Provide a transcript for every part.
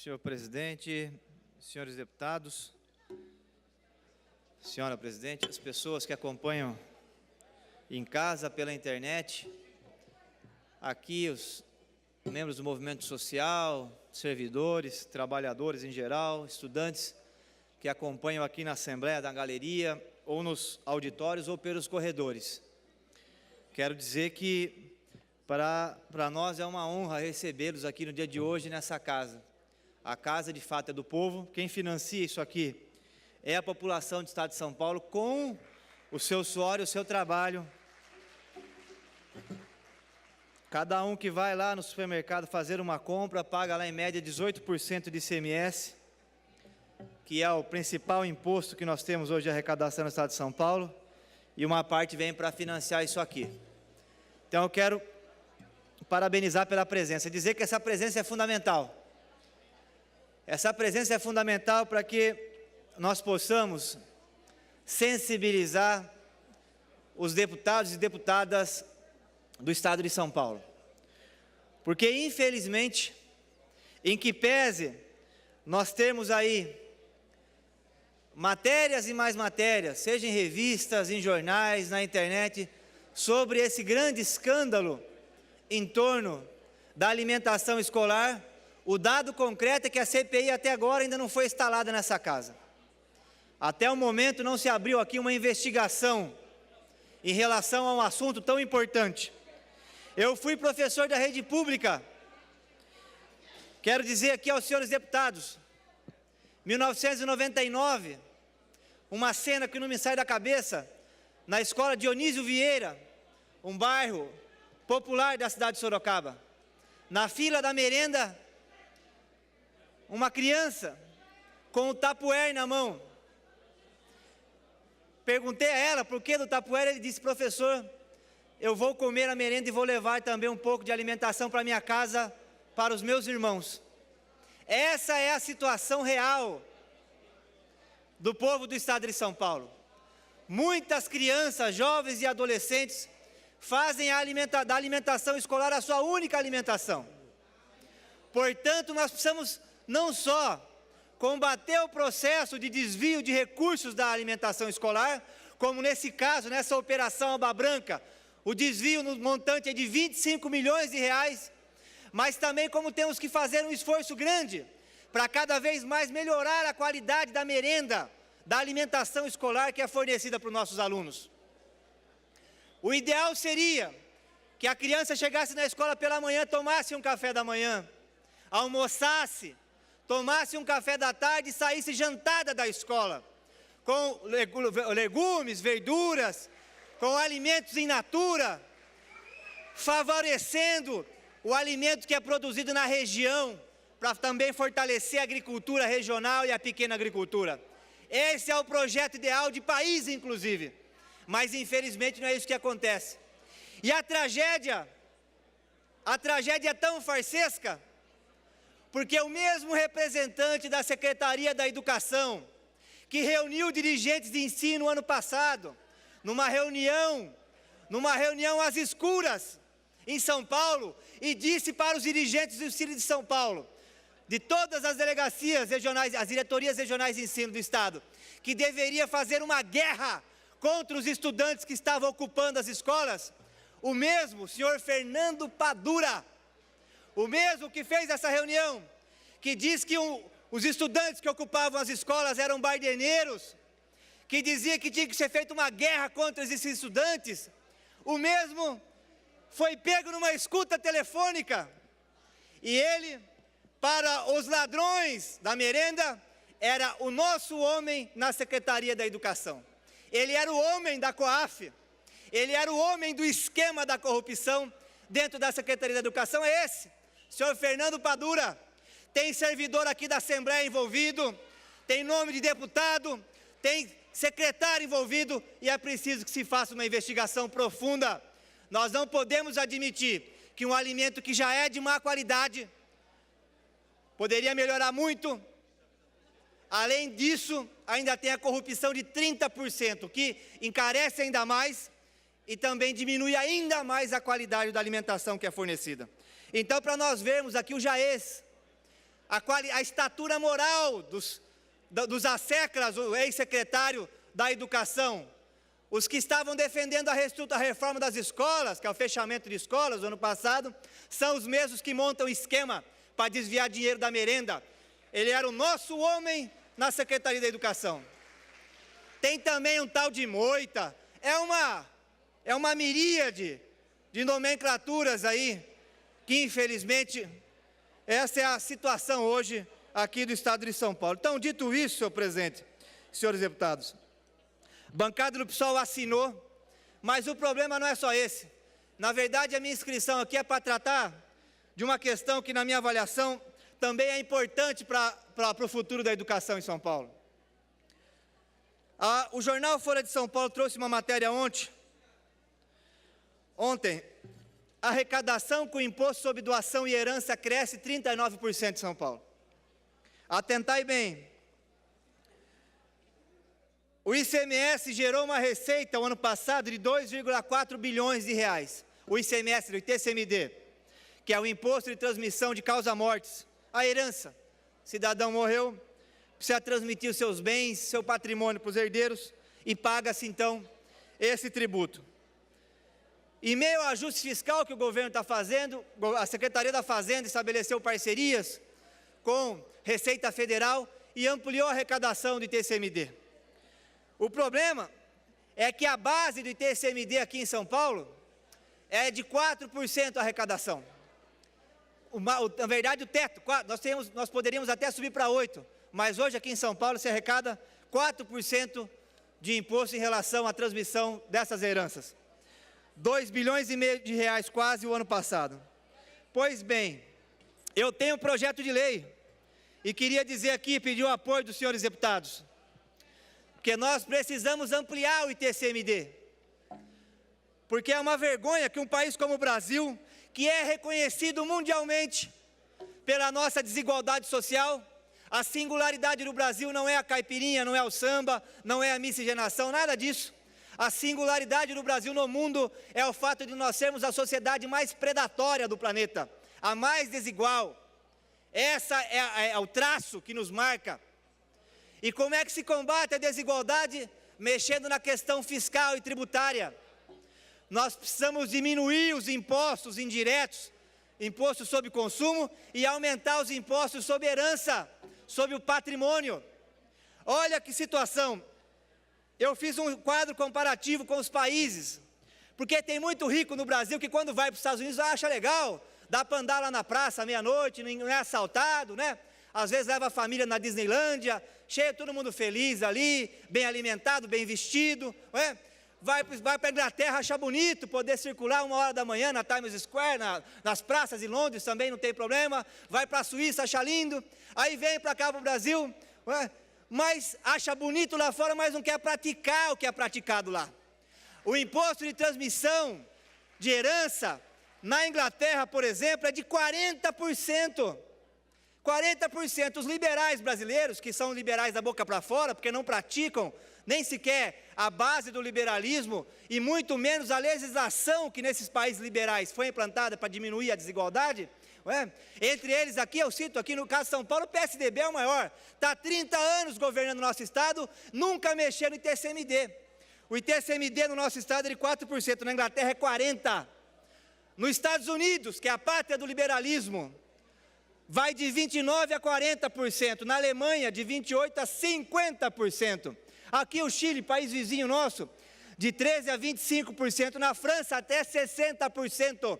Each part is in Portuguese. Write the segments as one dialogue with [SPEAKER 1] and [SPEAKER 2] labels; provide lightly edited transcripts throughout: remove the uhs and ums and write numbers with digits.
[SPEAKER 1] Senhor presidente, senhores deputados, senhora presidente, as pessoas que acompanham em casa, pela internet, aqui os membros do movimento social, servidores, trabalhadores em geral, estudantes que acompanham aqui na Assembleia, na galeria, ou nos auditórios ou pelos corredores. Quero dizer que para nós é uma honra recebê-los aqui no dia de hoje nessa casa. A casa, de fato, é do povo. Quem financia isso aqui é a população do Estado de São Paulo, com o seu suor e o seu trabalho. Cada um que vai lá no supermercado fazer uma compra, paga lá em média 18% de ICMS, que é o principal imposto que nós temos hoje de arrecadação no Estado de São Paulo, e uma parte vem para financiar isso aqui. Então eu quero parabenizar pela presença, dizer que essa presença é fundamental. Essa presença é fundamental para que nós possamos sensibilizar os deputados e deputadas do Estado de São Paulo. Porque, infelizmente, em que pese nós temos aí matérias e mais matérias, seja em revistas, em jornais, na internet, sobre esse grande escândalo em torno da alimentação escolar, o dado concreto é que a CPI até agora ainda não foi instalada nessa casa. Até o momento não se abriu aqui uma investigação em relação a um assunto tão importante. Eu fui professor da rede pública. Quero dizer aqui aos senhores deputados, 1999, uma cena que não me sai da cabeça, na escola Dionísio Vieira, um bairro popular da cidade de Sorocaba. Na fila da merenda, uma criança com o tapuér na mão. Perguntei a ela por que do tapuér, ele disse: professor, eu vou comer a merenda e vou levar também um pouco de alimentação para minha casa, para os meus irmãos. Essa é a situação real do povo do Estado de São Paulo. Muitas crianças, jovens e adolescentes fazem da alimentação escolar a sua única alimentação. Portanto, nós precisamos não só combater o processo de desvio de recursos da alimentação escolar, como nesse caso, nessa operação Aba Branca, o desvio no montante é de 25 milhões de reais, mas também como temos que fazer um esforço grande para cada vez mais melhorar a qualidade da merenda, da alimentação escolar que é fornecida para os nossos alunos. O ideal seria que a criança chegasse na escola pela manhã, tomasse um café da manhã, almoçasse, tomasse um café da tarde e saísse jantada da escola, com legumes, verduras, com alimentos in natura, favorecendo o alimento que é produzido na região, para também fortalecer a agricultura regional e a pequena agricultura. Esse é o projeto ideal de país, inclusive, mas infelizmente não é isso que acontece. E a tragédia é tão farsesca, porque o mesmo representante da Secretaria da Educação, que reuniu dirigentes de ensino ano passado, numa reunião às escuras, em São Paulo, e disse para os dirigentes do ensino de São Paulo, de todas as delegacias regionais, as diretorias regionais de ensino do Estado, que deveria fazer uma guerra contra os estudantes que estavam ocupando as escolas, o mesmo senhor Fernando Padura, o mesmo que fez essa reunião, que diz que os estudantes que ocupavam as escolas eram barderneiros, que dizia que tinha que ser feita uma guerra contra esses estudantes, o mesmo foi pego numa escuta telefônica, e ele, para os ladrões da merenda, era o nosso homem na Secretaria da Educação. Ele era o homem da COAF, ele era o homem do esquema da corrupção dentro da Secretaria da Educação, é esse, senhor Fernando Padura. Tem servidor aqui da Assembleia envolvido, tem nome de deputado, tem secretário envolvido, e é preciso que se faça uma investigação profunda. Nós não podemos admitir que um alimento que já é de má qualidade poderia melhorar muito. Além disso, ainda tem a corrupção de 30%, que encarece ainda mais e também diminui ainda mais a qualidade da alimentação que é fornecida. Então, para nós vermos aqui o JAES, a estatura moral dos asseclas, o ex-secretário da Educação. Os que estavam defendendo a reforma das escolas, que é o fechamento de escolas do ano passado, são os mesmos que montam esquema para desviar dinheiro da merenda. Ele era o nosso homem na Secretaria da Educação. Tem também um tal de moita, é uma miríade de nomenclaturas aí, que infelizmente essa é a situação hoje aqui do Estado de São Paulo. Então, dito isso, senhor presidente, senhores deputados, a bancada do PSOL assinou, mas o problema não é só esse. Na verdade, a minha inscrição aqui é para tratar de uma questão que, na minha avaliação, também é importante para o futuro da educação em São Paulo. O jornal Folha de São Paulo trouxe uma matéria ontem, a arrecadação com imposto sobre doação e herança cresce 39% em São Paulo. Atentai bem. O ICMS gerou uma receita o ano passado de 2,4 bilhões de reais. O ICMS do ITCMD, que é o imposto de transmissão de causa-mortes, a herança. O cidadão morreu, precisa transmitir os seus bens, seu patrimônio para os herdeiros e paga-se então esse tributo. Em meio ao ajuste fiscal que o governo está fazendo, a Secretaria da Fazenda estabeleceu parcerias com Receita Federal e ampliou a arrecadação do ITCMD. O problema é que a base do ITCMD aqui em São Paulo é de 4% a arrecadação. Na verdade, o teto, nós poderíamos até subir para 8%, mas hoje aqui em São Paulo se arrecada 4% de imposto em relação à transmissão dessas heranças. 2,5 bilhões de reais quase o ano passado. Pois bem, eu tenho um projeto de lei e queria dizer aqui, pedir o apoio dos senhores deputados, porque nós precisamos ampliar o ITCMD, porque é uma vergonha que um país como o Brasil, que é reconhecido mundialmente pela nossa desigualdade social, a singularidade do Brasil não é a caipirinha, não é o samba, não é a miscigenação, nada disso. A singularidade do Brasil no mundo é o fato de nós sermos a sociedade mais predatória do planeta, a mais desigual. Essa é o traço que nos marca. E como é que se combate a desigualdade? Mexendo na questão fiscal e tributária. Nós precisamos diminuir os impostos indiretos, imposto sobre consumo, e aumentar os impostos sobre herança, sobre o patrimônio. Olha que situação. Eu fiz um quadro comparativo com os países, porque tem muito rico no Brasil que quando vai para os Estados Unidos acha legal, dá para andar lá na praça à meia-noite, não é assaltado, né? Às vezes leva a família na Disneylândia, cheio, todo mundo feliz ali, bem alimentado, bem vestido, né? Vai para a Inglaterra, acha bonito poder circular 1h da manhã na Times Square, nas praças de Londres também não tem problema, vai para a Suíça, acha lindo, aí vem para cá para o Brasil, né? Mas acha bonito lá fora, mas não quer praticar o que é praticado lá. O imposto de transmissão de herança, na Inglaterra, por exemplo, é de 40%. 40%. Os liberais brasileiros, que são liberais da boca para fora, porque não praticam nem sequer a base do liberalismo, e muito menos a legislação que nesses países liberais foi implantada para diminuir a desigualdade, entre eles aqui, eu cito aqui no caso de São Paulo, o PSDB é o maior, está há 30 anos governando o nosso estado, nunca mexeu no ITCMD. O ITCMD no nosso estado é de 4%, na Inglaterra é 40%. Nos Estados Unidos, que é a pátria do liberalismo, vai de 29% a 40%, na Alemanha de 28% a 50%. Aqui o Chile, país vizinho nosso, de 13% a 25%, na França até 60%.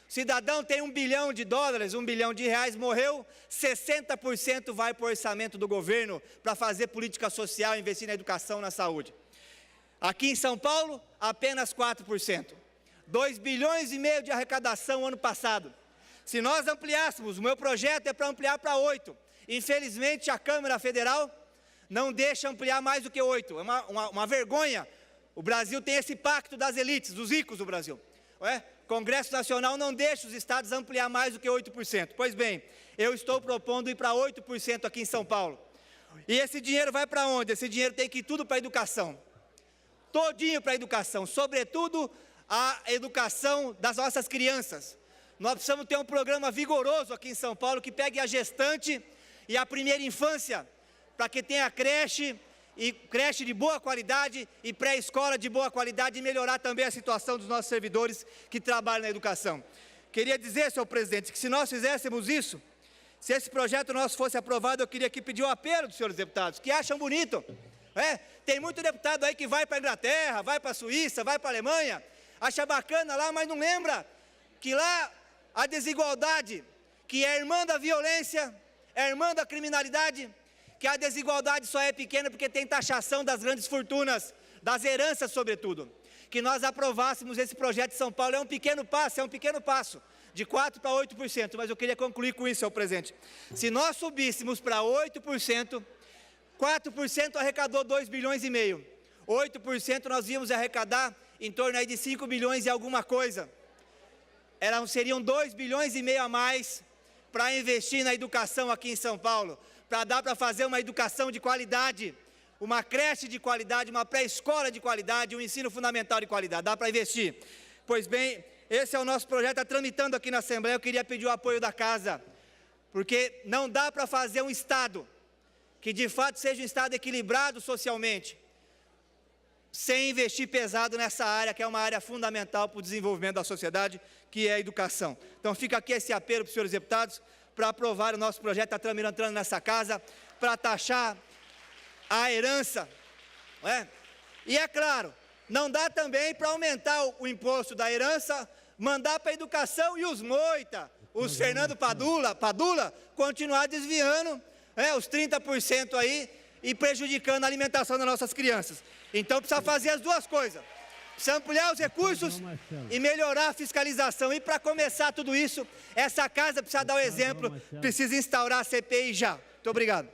[SPEAKER 1] Cidadão tem $1 bilhão, $1 bilhão, morreu, 60% vai para o orçamento do governo para fazer política social, investir na educação, na saúde. Aqui em São Paulo, apenas 4%. 2,5 bilhões de arrecadação ano passado. Se nós ampliássemos, o meu projeto é para ampliar para 8%. Infelizmente, a Câmara Federal não deixa ampliar mais do que 8%. É uma vergonha. O Brasil tem esse pacto das elites, dos ricos do Brasil. Congresso Nacional não deixa os estados ampliar mais do que 8%. Pois bem, eu estou propondo ir para 8% aqui em São Paulo. E esse dinheiro vai para onde? Esse dinheiro tem que ir tudo para a educação. Todinho para a educação, sobretudo a educação das nossas crianças. Nós precisamos ter um programa vigoroso aqui em São Paulo que pegue a gestante e a primeira infância, para que tenha creche, e creche de boa qualidade e pré-escola de boa qualidade e melhorar também a situação dos nossos servidores que trabalham na educação. Queria dizer, senhor presidente, que se nós fizéssemos isso, se esse projeto nosso fosse aprovado, eu queria aqui pedir o apelo dos senhores deputados, que acham bonito. Tem muito deputado aí que vai para a Inglaterra, vai para a Suíça, vai para a Alemanha, acha bacana lá, mas não lembra que lá a desigualdade, que é irmã da violência, é irmã da criminalidade, que a desigualdade só é pequena porque tem taxação das grandes fortunas, das heranças sobretudo. Que nós aprovássemos esse projeto de São Paulo, é um pequeno passo, de 4% para 8%, mas eu queria concluir com isso, senhor presidente. Se nós subíssemos para 8%, 4% arrecadou 2,5 bilhões, 8% nós íamos arrecadar em torno aí de 5 bilhões e alguma coisa. Seriam 2,5 bilhões a mais para investir na educação aqui em São Paulo, para dar para fazer uma educação de qualidade, uma creche de qualidade, uma pré-escola de qualidade, um ensino fundamental de qualidade, dá para investir. Pois bem, esse é o nosso projeto, está tramitando aqui na Assembleia, eu queria pedir o apoio da Casa, porque não dá para fazer um Estado que de fato seja um Estado equilibrado socialmente, sem investir pesado nessa área, que é uma área fundamental para o desenvolvimento da sociedade, que é a educação. Então fica aqui esse apelo para os senhores deputados, para aprovar o nosso projeto, está tramitando nessa Casa, para taxar a herança, não é? E é claro, não dá também para aumentar o imposto da herança, mandar para a educação e os moita, os Fernando Padula, continuar desviando os 30% aí e prejudicando a alimentação das nossas crianças. Então precisa fazer as duas coisas, precisa ampliar os recursos e melhorar a fiscalização. E para começar tudo isso, essa Casa precisa dar o exemplo, precisa instaurar a CPI já. Muito obrigado.